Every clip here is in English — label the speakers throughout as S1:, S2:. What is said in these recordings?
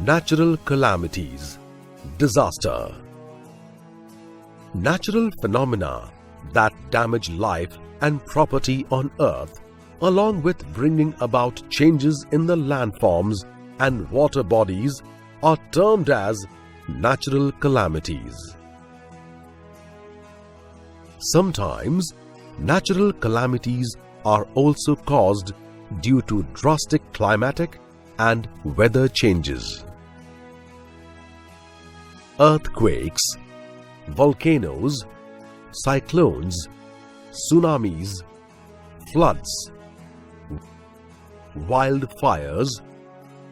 S1: Natural calamities, disaster. Natural phenomena that damage life and property on earth, along with bringing about changes in the landforms and water bodies, are termed as natural calamities. Sometimes, natural calamities are also caused due to drastic climatic and weather changes. Earthquakes, volcanoes, cyclones, tsunamis, floods, wildfires,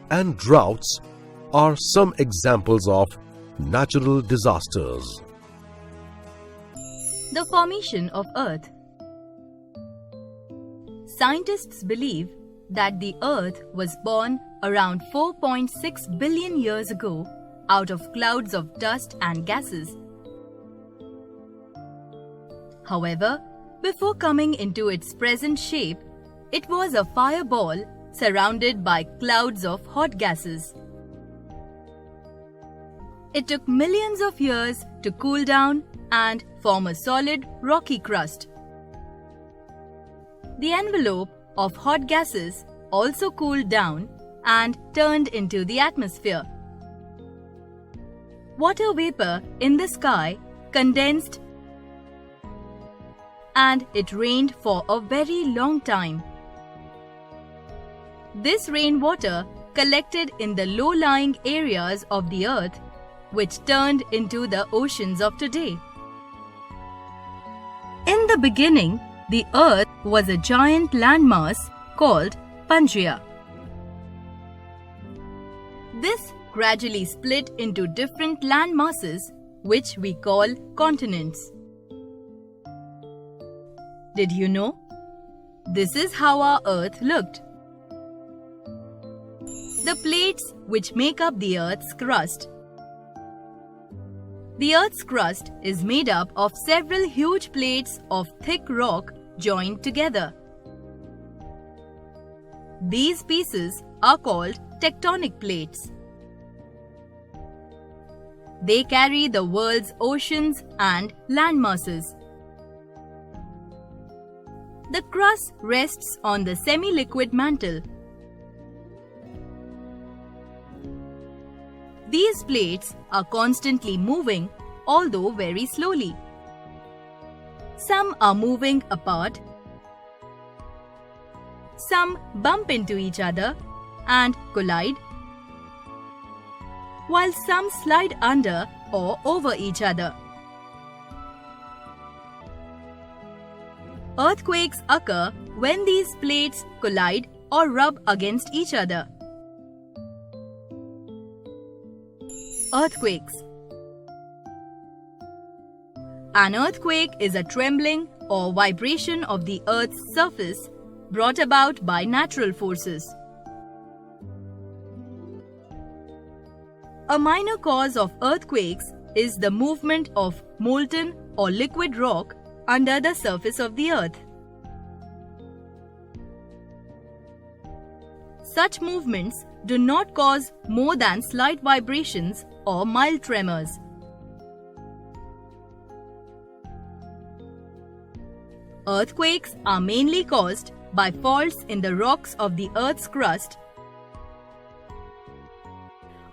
S1: and droughts are some examples of natural disasters.
S2: The formation of Earth. Scientists believe that the Earth was born around 4.6 billion years ago out of clouds of dust and gases. However, before coming into its present shape, it was a fireball surrounded by clouds of hot gases. It took millions of years to cool down and form a solid, rocky crust. The envelope of hot gases also cooled down and turned into the atmosphere. Water vapor in the sky condensed and it rained for a very long time. This rainwater collected in the low-lying areas of the earth, which turned into the oceans of today. In the beginning, the earth was a giant landmass called Pangaea. This gradually split into different land masses, which we call continents. Did you know? This is how our earth looked. The plates which make up the earth's crust. The earth's crust is made up of several huge plates of thick rock joined together. These pieces are called tectonic plates. They carry the world's oceans and land masses. The crust rests on the semi-liquid mantle. These plates are constantly moving, although very slowly. Some are moving apart, some bump into each other and collide, while some slide under or over each other. Earthquakes occur when these plates collide or rub against each other. Earthquakes. An earthquake is a trembling or vibration of the Earth's surface brought about by natural forces. A minor cause of earthquakes is the movement of molten or liquid rock under the surface of the Earth. Such movements do not cause more than slight vibrations or mild tremors. Earthquakes are mainly caused by faults in the rocks of the Earth's crust.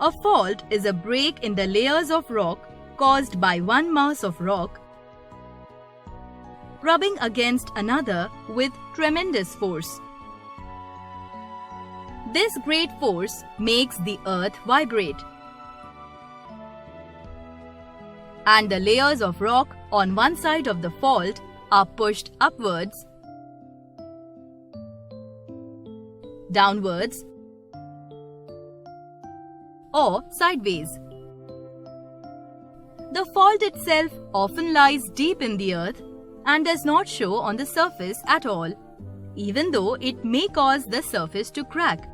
S2: A fault is a break in the layers of rock caused by one mass of rock rubbing against another with tremendous force. This great force makes the earth vibrate, and the layers of rock on one side of the fault are pushed upwards, downwards, or sideways. The fault itself often lies deep in the earth and does not show on the surface at all, even though it may cause the surface to crack.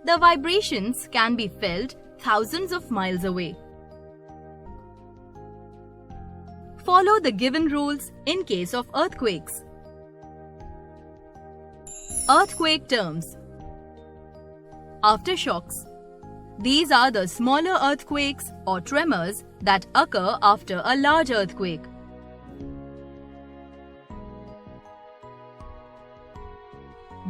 S2: The vibrations can be felt thousands of miles away. Follow the given rules in case of earthquakes. Earthquake terms. Aftershocks. These are the smaller earthquakes or tremors that occur after a large earthquake.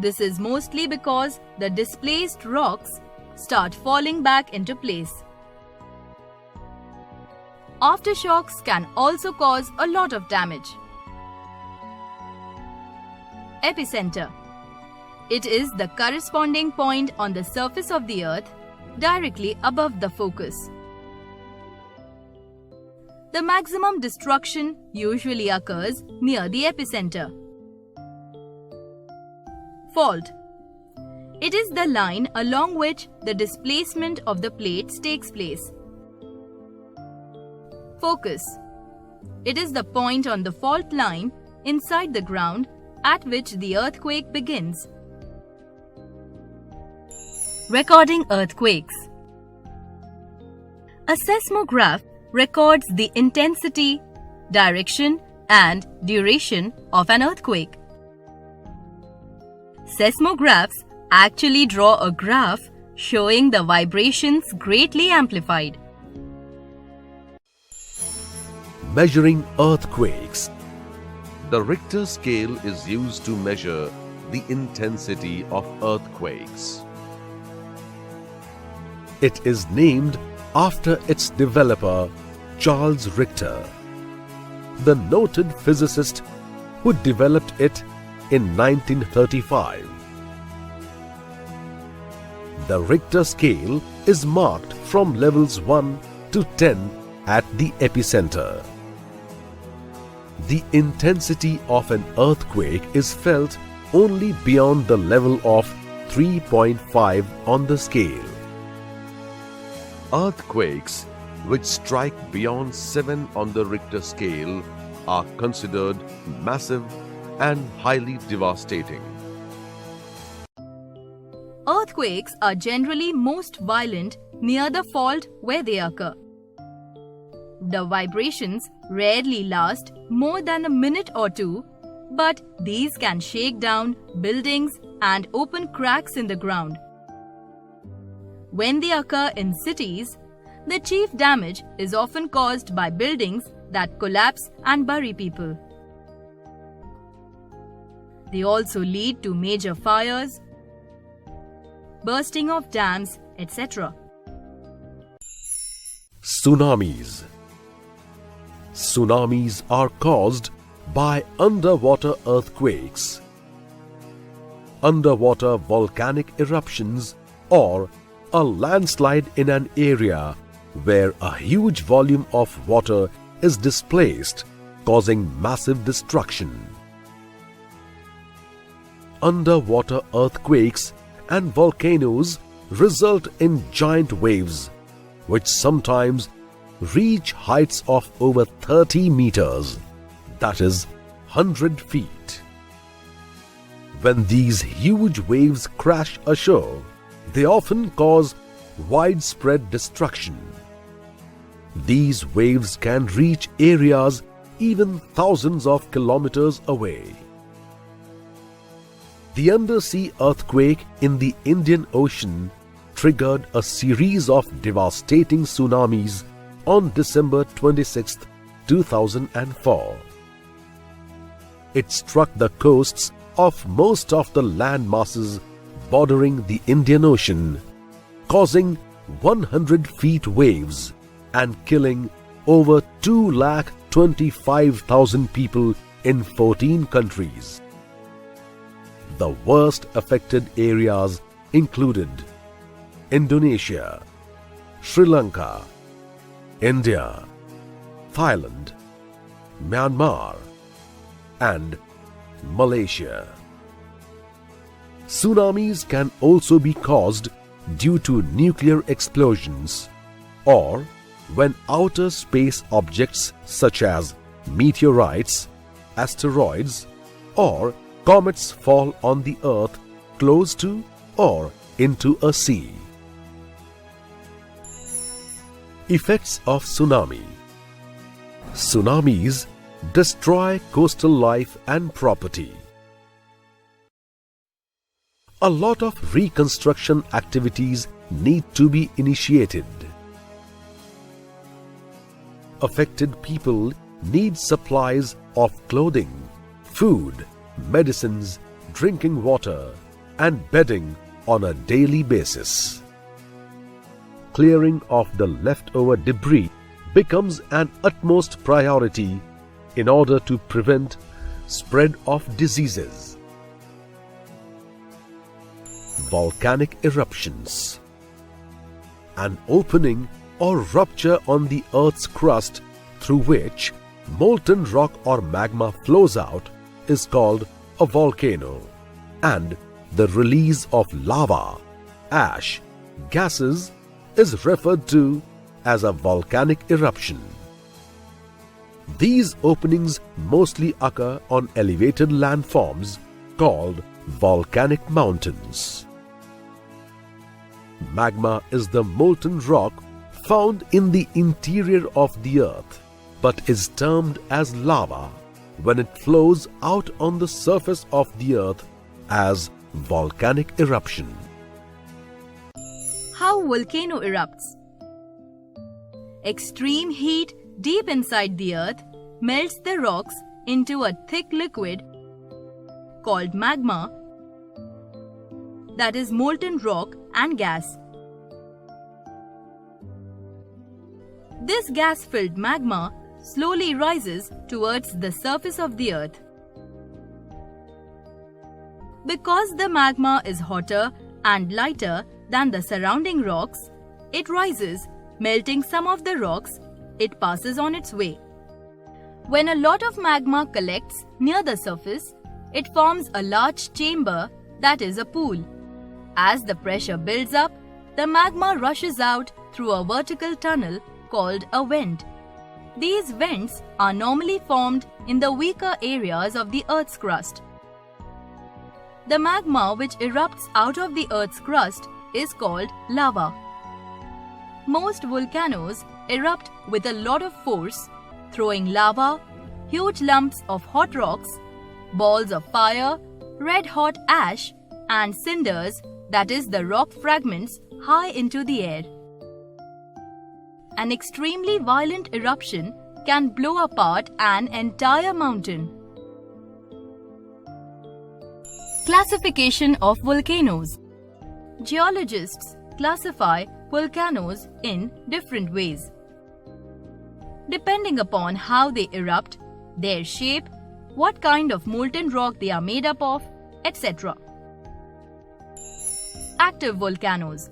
S2: This is mostly because the displaced rocks start falling back into place. Aftershocks can also cause a lot of damage. Epicenter. It is the corresponding point on the surface of the earth directly above the focus. The maximum destruction usually occurs near the epicenter. Fault. It is the line along which the displacement of the plates takes place. Focus. It is the point on the fault line inside the ground at which the earthquake begins. Recording earthquakes. A seismograph records the intensity, direction, and duration of an earthquake. Seismographs actually draw a graph showing the vibrations greatly amplified.
S1: Measuring earthquakes. The Richter scale is used to measure the intensity of earthquakes. It is named after its developer, Charles Richter, the noted physicist who developed it in 1935. The Richter scale is marked from levels 1 to 10 at the epicenter. The intensity of an earthquake is felt only beyond the level of 3.5 on the scale. Earthquakes which strike beyond 7 on the Richter scale are considered massive and highly devastating.
S2: Earthquakes are generally most violent near the fault where they occur. The vibrations rarely last more than a minute or two, but these can shake down buildings and open cracks in the ground. When they occur in cities, the chief damage is often caused by buildings that collapse and bury people. They also lead to major fires, bursting of dams, etc.
S1: Tsunamis. Tsunamis are caused by underwater earthquakes, underwater volcanic eruptions, or a landslide in an area where a huge volume of water is displaced, causing massive destruction. Underwater earthquakes and volcanoes result in giant waves, which sometimes reach heights of over 30 meters, that is 100 feet. When these huge waves crash ashore, they often cause widespread destruction. These waves can reach areas even thousands of kilometers away. The undersea earthquake in the Indian Ocean triggered a series of devastating tsunamis on December 26, 2004. It struck the coasts of most of the land masses bordering the Indian Ocean, causing 100 feet waves and killing over 225,000 people in 14 countries. The worst affected areas included Indonesia, Sri Lanka, India, Thailand, Myanmar, and Malaysia. Tsunamis can also be caused due to nuclear explosions or when outer space objects such as meteorites, asteroids, or comets fall on the Earth close to or into a sea. Effects of tsunami. Tsunamis destroy coastal life and property. a lot of reconstruction activities need to be initiated. Affected people need supplies of clothing, food, medicines, drinking water, and bedding on a daily basis. Clearing of the leftover debris becomes an utmost priority in order to prevent spread of diseases. Volcanic eruptions. An opening or rupture on the Earth's crust through which molten rock or magma flows out is called a volcano, and the release of lava, ash, gases is referred to as a volcanic eruption. These openings mostly occur on elevated landforms called volcanic mountains. Magma is the molten rock found in the interior of the earth, but is termed as lava when it flows out on the surface of the earth as volcanic eruption.
S2: How volcano erupts? Extreme heat deep inside the earth melts the rocks into a thick liquid called magma, that is molten rock and gas. This gas-filled magma slowly rises towards the surface of the earth. Because the magma is hotter and lighter than the surrounding rocks, it rises, melting some of the rocks it passes on its way. When a lot of magma collects near the surface, it forms a large chamber that is a pool. As the pressure builds up, the magma rushes out through a vertical tunnel called a vent. These vents are normally formed in the weaker areas of the Earth's crust. The magma which erupts out of the Earth's crust is called lava. Most volcanoes erupt with a lot of force, throwing lava, huge lumps of hot rocks, balls of fire, red-hot ash, and cinders, that is the rock fragments, high into the air. An extremely violent eruption can blow apart an entire mountain. Classification of volcanoes. Geologists classify volcanoes in different ways, depending upon how they erupt, their shape, what kind of molten rock they are made up of, etc. Active volcanoes.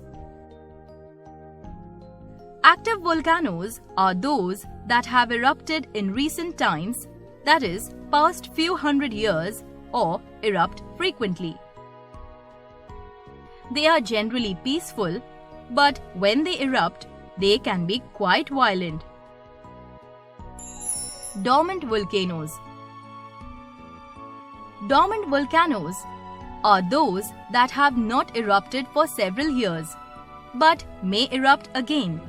S2: Active volcanoes are those that have erupted in recent times, that is, past few hundred years, or erupt frequently. They are generally peaceful, but when they erupt, they can be quite violent. Dormant volcanoes. Dormant volcanoes are those that have not erupted for several years, but may erupt again.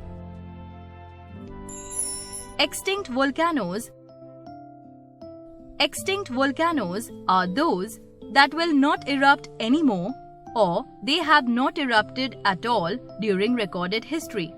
S2: Extinct volcanoes. Extinct volcanoes are those that will not erupt anymore, or they have not erupted at all during recorded history.